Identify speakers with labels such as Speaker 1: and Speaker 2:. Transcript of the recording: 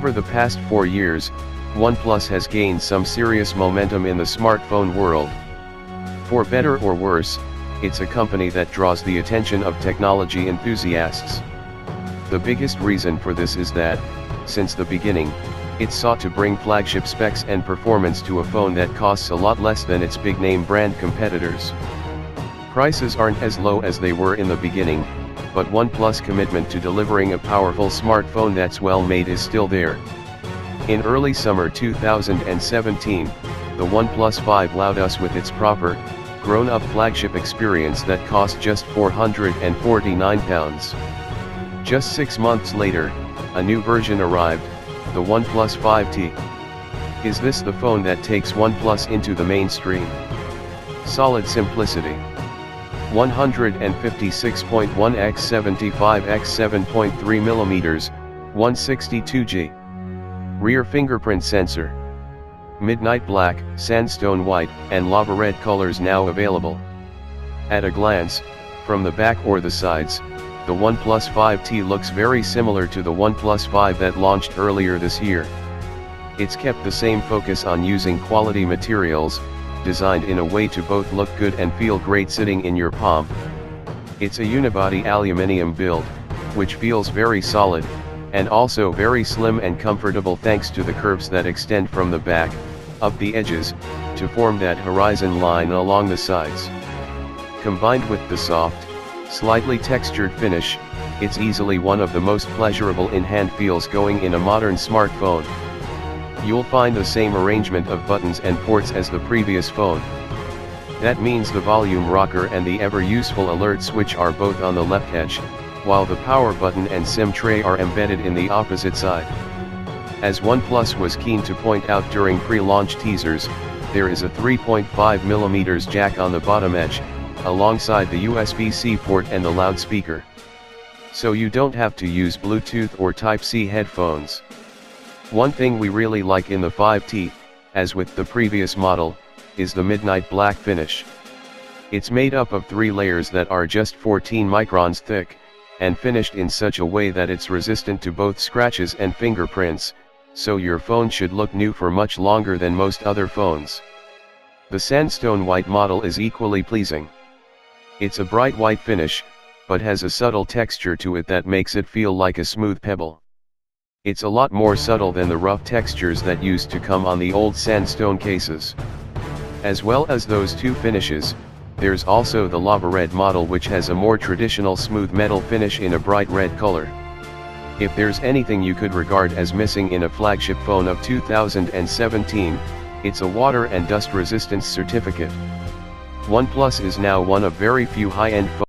Speaker 1: Over the past 4 years, OnePlus has gained some serious momentum in the smartphone world. For better or worse, it's a company that draws the attention of technology enthusiasts. The biggest reason for this is that, since the beginning, it sought to bring flagship specs and performance to a phone that costs a lot less than its big-name brand competitors. Prices aren't as low as they were in the beginning, but OnePlus' commitment to delivering a powerful smartphone that's well-made is still there. In early summer 2017, the OnePlus 5 wowed us with its proper, grown-up flagship experience that cost just £449. Just 6 months later, a new version arrived, the OnePlus 5T. Is this the phone that takes OnePlus into the mainstream? Solid simplicity. 156.1 x 75 x 7.3mm, 162G. Rear fingerprint sensor. Midnight black, sandstone white, and lava red colors now available. At a glance, from the back or the sides, the OnePlus 5T looks very similar to the OnePlus 5 that launched earlier this year. It's kept the same focus on using quality materials, designed in a way to both look good and feel great sitting in your palm. It's a unibody aluminium build, which feels very solid, and also very slim and comfortable thanks to the curves that extend from the back, up the edges, to form that horizon line along the sides. Combined with the soft, slightly textured finish, it's easily one of the most pleasurable in-hand feels going in a modern smartphone. You'll find the same arrangement of buttons and ports as the previous phone. That means the volume rocker and the ever-useful alert switch are both on the left edge, while the power button and SIM tray are embedded in the opposite side. As OnePlus was keen to point out during pre-launch teasers, there is a 3.5mm jack on the bottom edge, alongside the USB-C port and the loudspeaker. So you don't have to use Bluetooth or Type-C headphones. One thing we really like in the 5T, as with the previous model, is the midnight black finish. It's made up of 3 layers that are just 14 microns thick, and finished in such a way that it's resistant to both scratches and fingerprints, so your phone should look new for much longer than most other phones. The sandstone white model is equally pleasing. It's a bright white finish, but has a subtle texture to it that makes it feel like a smooth pebble. It's a lot more subtle than the rough textures that used to come on the old sandstone cases. As well as those 2 finishes, there's also the lava red model, which has a more traditional smooth metal finish in a bright red color. If there's anything you could regard as missing in a flagship phone of 2017, it's a water and dust resistance certificate. OnePlus is now one of very few high-end phones